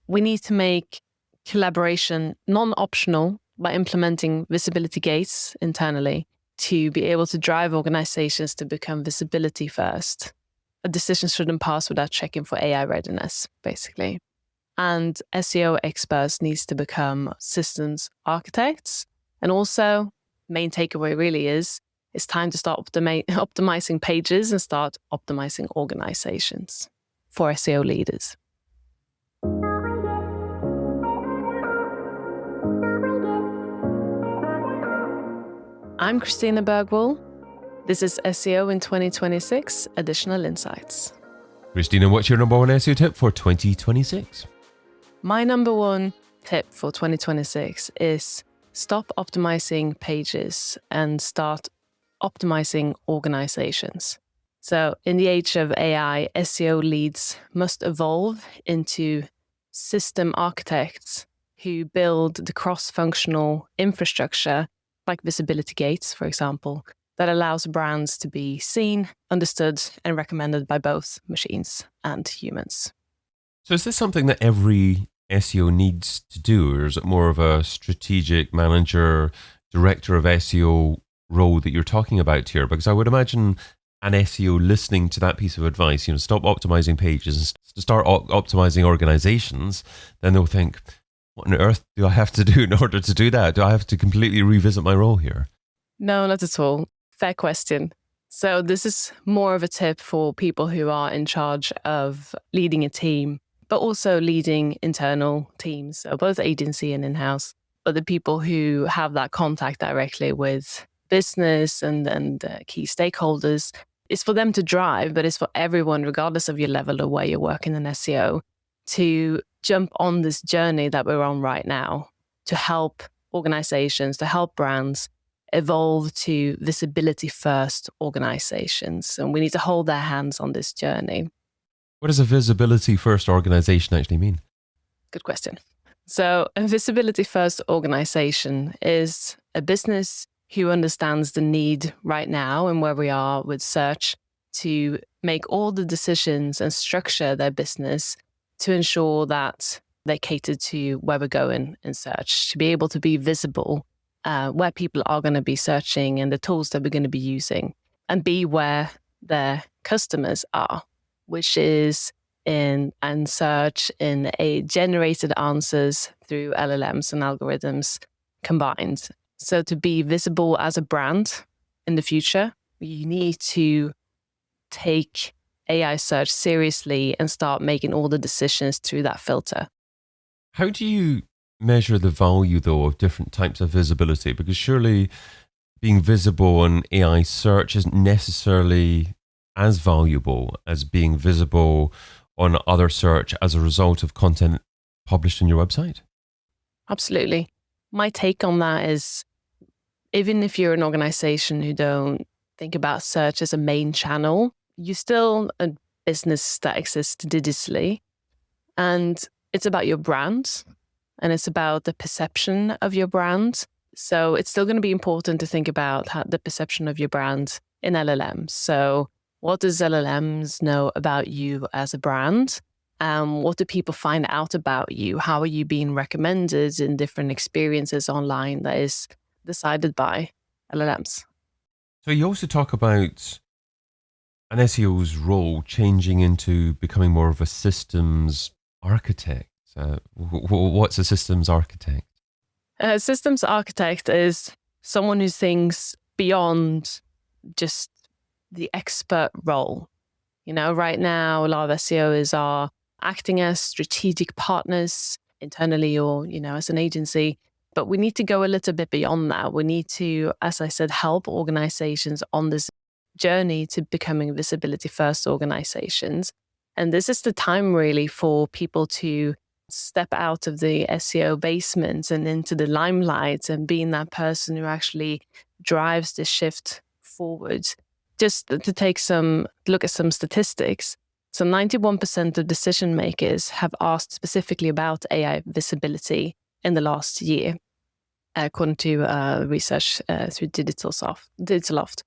we need to make collaboration non-optional by implementing visibility gates internally to be able to drive organizations to become visibility first. A decision shouldn't pass without checking for AI readiness, basically. And SEO experts needs to become systems architects. And also, main takeaway really is it's time to start optimizing pages and start optimizing organizations for SEO leaders. I'm Kristina Bergwall. This is SEO in 2026, Additional Insights. Kristina, what's your number one SEO tip for 2026? My number one tip for 2026 is stop optimizing pages and start optimizing organizations. So in the age of AI, SEO leads must evolve into system architects who build the cross-functional infrastructure, like visibility gates, for example, that allows brands to be seen, understood, and recommended by both machines and humans. So is this something that every SEO needs to do, or is it more of a strategic manager, director of SEO role that you're talking about here? Because I would imagine an SEO listening to that piece of advice, stop optimizing pages and start optimizing organizations, then they'll think, what on earth do I have to do in order to do that? Do I have to completely revisit my role here? No, not at all. Fair question. So this is more of a tip for people who are in charge of leading a team, but also leading internal teams, so both agency and in-house, but the people who have that contact directly with business and key stakeholders. It's for them to drive, but it's for everyone, regardless of your level or where you're working in SEO, to jump on this journey that we're on right now to help organizations, to help brands evolve to visibility-first organizations. And we need to hold their hands on this journey. What does a visibility-first organization actually mean? Good question. So a visibility-first organization is a business who understands the need right now and where we are with search to make all the decisions and structure their business to ensure that they cater to where we're going in search, to be able to be visible where people are going to be searching and the tools that we're going to be using, and be where their customers are, which is in search in a generated answers through LLMs and algorithms combined. So to be visible as a brand in the future, you need to take AI search seriously and start making all the decisions through that filter. How do you measure the value, though, of different types of visibility? Because surely being visible on AI search isn't necessarily as valuable as being visible on other search as a result of content published on your website? Absolutely. My take on that is, even if you're an organization who don't think about search as a main channel, you're still a business that exists digitally. And it's about your brand, and it's about the perception of your brand. So it's still going to be important to think about the perception of your brand in LLMs. So what does LLMs know about you as a brand? What do people find out about you? How are you being recommended in different experiences online that is decided by LLMs? So you also talk about an SEO's role changing into becoming more of a systems architect. What's a systems architect? A systems architect is someone who thinks beyond just the expert role. Right now, a lot of SEOs are acting as strategic partners internally or, as an agency. But we need to go a little bit beyond that. We need to, as I said, help organizations on this journey to becoming visibility-first organizations. And this is the time really for people to step out of the SEO basement and into the limelight and being that person who actually drives the shift forward. Just to look at some statistics. So 91% of decision makers have asked specifically about AI visibility in the last year, according to research through Digitaloft.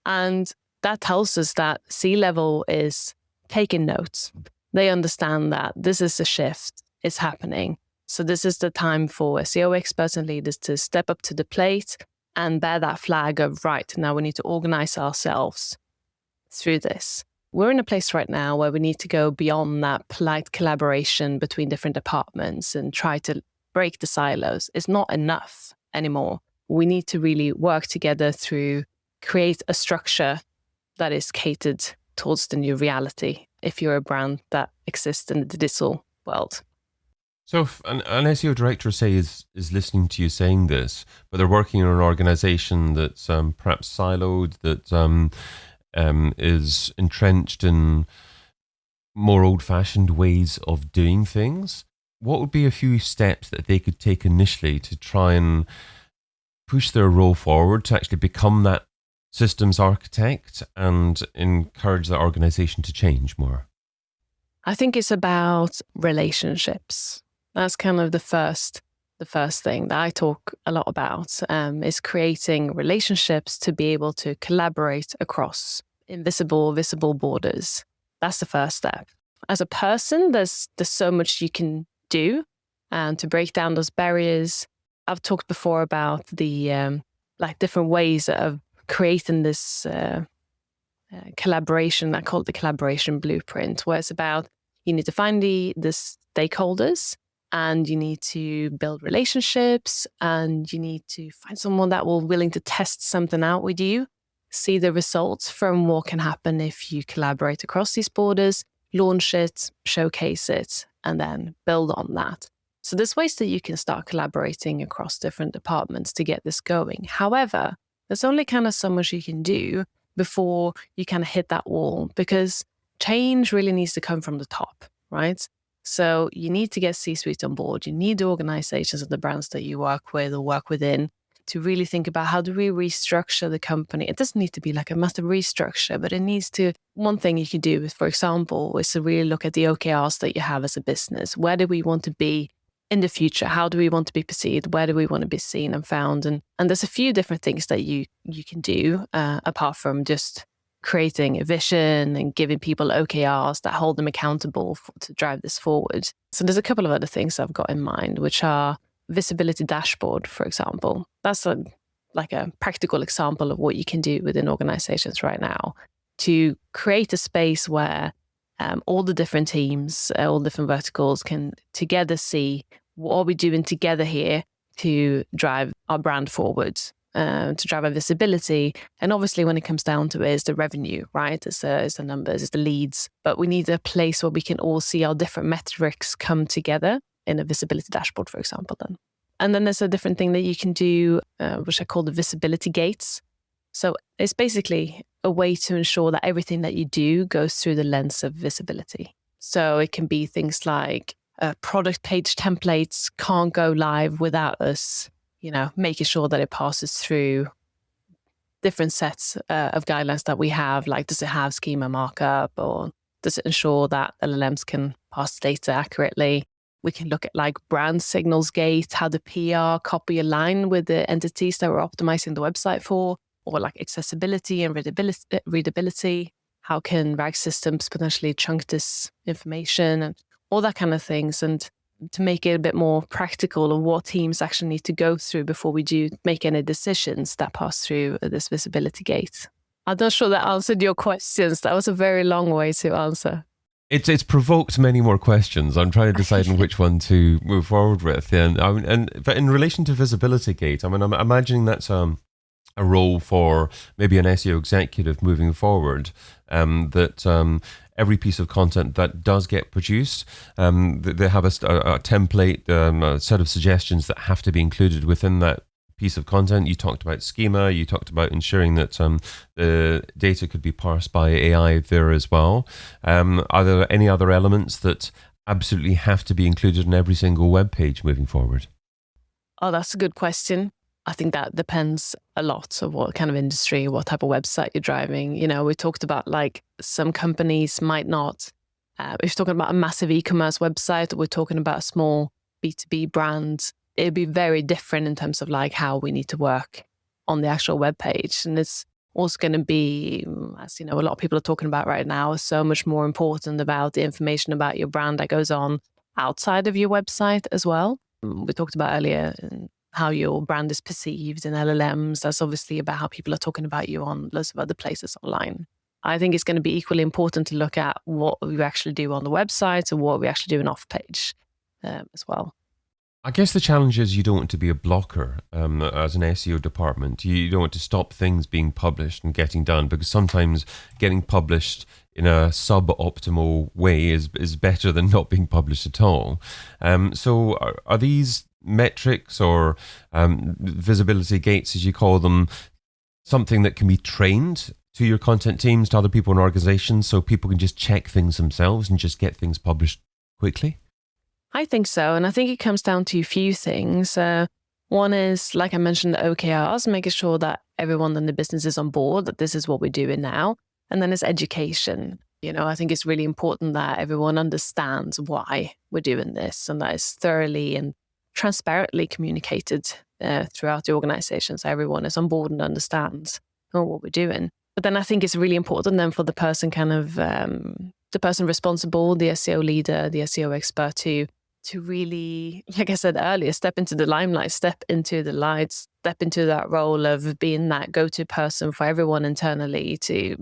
And that tells us that C-level is taking notes. They understand that this is a shift. is happening. So this is the time for SEO experts and leaders to step up to the plate and bear that flag of, right, now we need to organize ourselves through this. We're in a place right now where we need to go beyond that polite collaboration between different departments and try to break the silos. It's not enough anymore. We need to really work together through create a structure that is catered towards the new reality if you're a brand that exists in the digital world. So if an SEO director, say, is listening to you saying this, but they're working in an organization that's perhaps siloed, that is entrenched in more old-fashioned ways of doing things, what would be a few steps that they could take initially to try and push their role forward to actually become that systems architect and encourage the organization to change more? I think it's about relationships. That's kind of the first thing that I talk a lot about, is creating relationships to be able to collaborate across invisible, visible borders. That's the first step. As a person, there's so much you can do to break down those barriers. I've talked before about the different ways of creating this collaboration. I call it the collaboration blueprint, where it's about you need to find the stakeholders, and you need to build relationships, and you need to find someone that will willing to test something out with you, see the results from what can happen if you collaborate across these borders, launch it, showcase it, and then build on that. So there's ways that you can start collaborating across different departments to get this going. However, there's only kind of so much you can do before you kind of hit that wall, because change really needs to come from the top, right? So you need to get C-suite on board. You need the organizations and the brands that you work with or work within to really think about how do we restructure the company. It doesn't need to be like a massive restructure, but it needs to, one thing you can do is, for example, is to really look at the OKRs that you have as a business. Where do we want to be in the future? How do we want to be perceived? Where do we want to be seen and found? And there's a few different things that you can do apart from just creating a vision and giving people OKRs that hold them accountable to drive this forward. So there's a couple of other things I've got in mind, which are visibility dashboard, for example. That's a practical example of what you can do within organizations right now to create a space where all the different teams, all different verticals can together see what are we doing together here to drive our brand forward, to drive our visibility. And obviously when it comes down to it, it's the revenue, right? It's the numbers, it's the leads. But we need a place where we can all see our different metrics come together in a visibility dashboard, for example, then. And then there's a different thing that you can do, which I call the visibility gates. So it's basically a way to ensure that everything that you do goes through the lens of visibility. So it can be things like product page templates can't go live without us, making sure that it passes through different sets of guidelines that we have. Like, does it have schema markup, or does it ensure that LLMs can pass data accurately? We can look at like brand signals gate, how the PR copy align with the entities that we're optimizing the website for, or like accessibility and readability. How can RAG systems potentially chunk this information and all that kind of things, and to make it a bit more practical of what teams actually need to go through before we do make any decisions that pass through this visibility gate. I'm not sure that answered your questions. That was a very long way to answer. It's provoked many more questions. I'm trying to decide on which one to move forward with. But in relation to visibility gate, I'm imagining that's a role for maybe an SEO executive moving forward, that every piece of content that does get produced, they have a template, a set of suggestions that have to be included within that piece of content. You talked about schema, you talked about ensuring that the data could be parsed by AI there as well. Are there any other elements that absolutely have to be included in every single web page moving forward? Oh, that's a good question. I think that depends a lot of what kind of industry, what type of website you're driving. We talked about like some companies might not, if you're talking about a massive e-commerce website, or we're talking about a small B2B brand, it'd be very different in terms of like how we need to work on the actual web page. And it's also going to be, as a lot of people are talking about right now, so much more important about the information about your brand that goes on outside of your website as well. We talked about earlier how your brand is perceived in LLMs. That's obviously about how people are talking about you on lots of other places online. I think it's going to be equally important to look at what we actually do on the website and what we actually do in off page as well. I guess the challenge is you don't want to be a blocker as an SEO department. You don't want to stop things being published and getting done, because sometimes getting published in a suboptimal way is better than not being published at all. So are these metrics or visibility gates, as you call them, something that can be trained to your content teams, to other people in organizations, so people can just check things themselves and just get things published quickly? I think so. And I think it comes down to a few things. One is, like I mentioned, the OKRs, making sure that everyone in the business is on board, that this is what we're doing now. And then it's education. I think it's really important that everyone understands why we're doing this, and that is thoroughly and transparently communicated throughout the organization, so everyone is on board and understands what we're doing. But then I think it's really important then for the person the person responsible, the SEO leader, the SEO expert to really, like I said earlier, step into the limelight, step into the lights, step into that role of being that go-to person for everyone internally, to,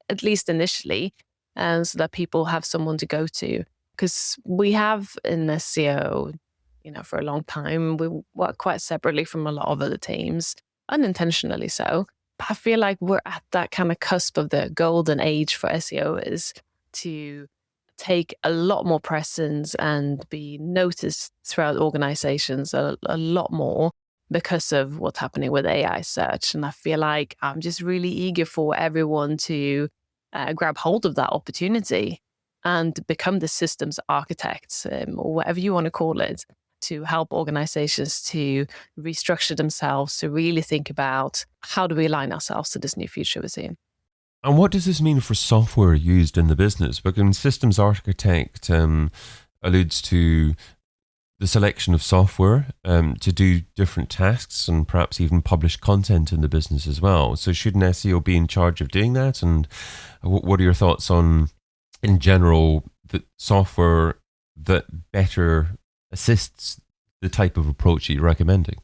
at least initially, and so that people have someone to go to. Because we have in SEO, for a long time, we work quite separately from a lot of other teams, unintentionally so. But I feel like we're at that kind of cusp of the golden age for SEOs to take a lot more presence and be noticed throughout organizations a lot more because of what's happening with AI search. And I feel like I'm just really eager for everyone to grab hold of that opportunity and become the systems architects, or whatever you want to call it, to help organizations to restructure themselves, to really think about how do we align ourselves to this new future we're seeing. And what does this mean for software used in the business? Because systems architect alludes to the selection of software to do different tasks and perhaps even publish content in the business as well. So should an SEO be in charge of doing that? And what are your thoughts on, in general, the software that better assists the type of approach that you're recommending?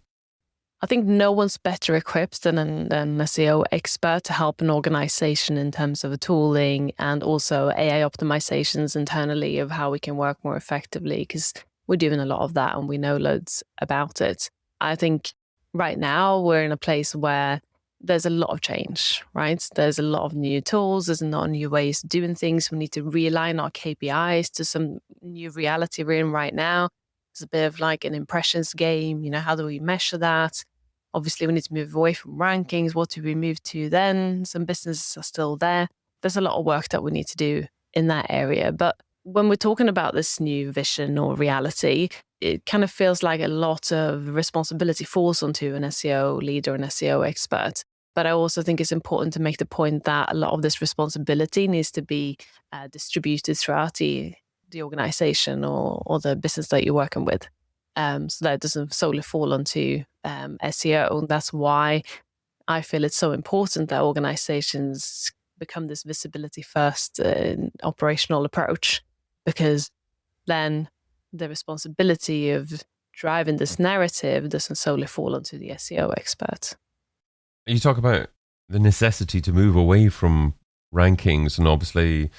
I think no one's better equipped than an SEO expert to help an organization in terms of tooling and also AI optimizations internally of how we can work more effectively, because we're doing a lot of that and we know loads about it. I think right now we're in a place where there's a lot of change, right? There's a lot of new tools, there's a lot of new ways of doing things. We need to realign our KPIs to some new reality we're in right now. It's a bit of like an impressions game. How do we measure that? Obviously, we need to move away from rankings. What do we move to then? Some businesses are still there. There's a lot of work that we need to do in that area. But when we're talking about this new vision or reality, it kind of feels like a lot of responsibility falls onto an SEO leader, an SEO expert. But I also think it's important to make the point that a lot of this responsibility needs to be distributed throughout the organization or the business that you're working with, so that it doesn't solely fall onto SEO. That's why I feel it's so important that organizations become this visibility first operational approach, because then the responsibility of driving this narrative doesn't solely fall onto the SEO expert. You talk about the necessity to move away from rankings and obviously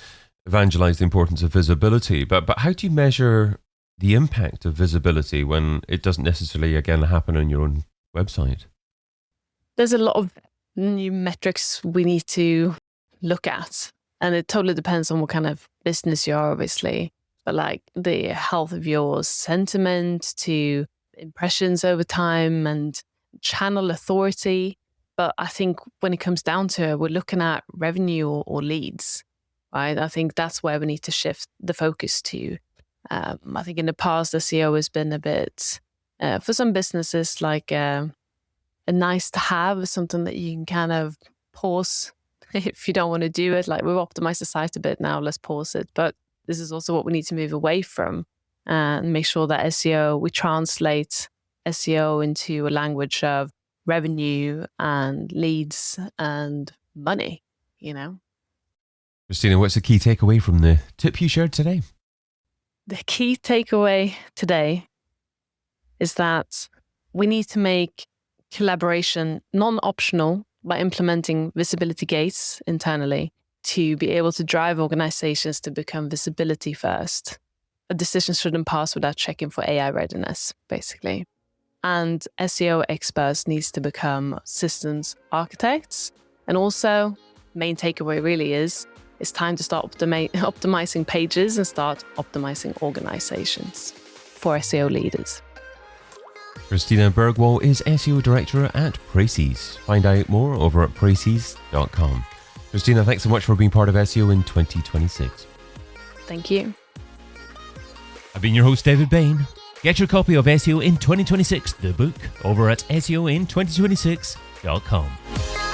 evangelize the importance of visibility, but how do you measure the impact of visibility when it doesn't necessarily, again, happen on your own website? There's a lot of new metrics we need to look at, and it totally depends on what kind of business you are, obviously. But like the health of your sentiment to impressions over time and channel authority. But I think when it comes down to it, we're looking at revenue or leads, right? I think that's where we need to shift the focus to. I think in the past, SEO has been a bit, for some businesses, like a nice to have, something that you can kind of pause if you don't want to do it. Like, we've optimized the site a bit now, let's pause it. But this is also what we need to move away from and make sure that SEO, we translate SEO into a language of revenue and leads and money, Kristina, what's the key takeaway from the tip you shared today? the key takeaway today is that we need to make collaboration non-optional by implementing visibility gates internally to be able to drive organizations to become visibility first. A decision shouldn't pass without checking for AI readiness, basically. And SEO experts needs to become systems architects. And also, main takeaway really is it's time to start optimizing pages and start optimizing organizations for SEO leaders. Kristina Bergwall is SEO Director at Pracies. Find out more over at pracies.com. Kristina, thanks so much for being part of SEO in 2026. Thank you. I've been your host, David Bain. Get your copy of SEO in 2026, the book, over at SEOin2026.com.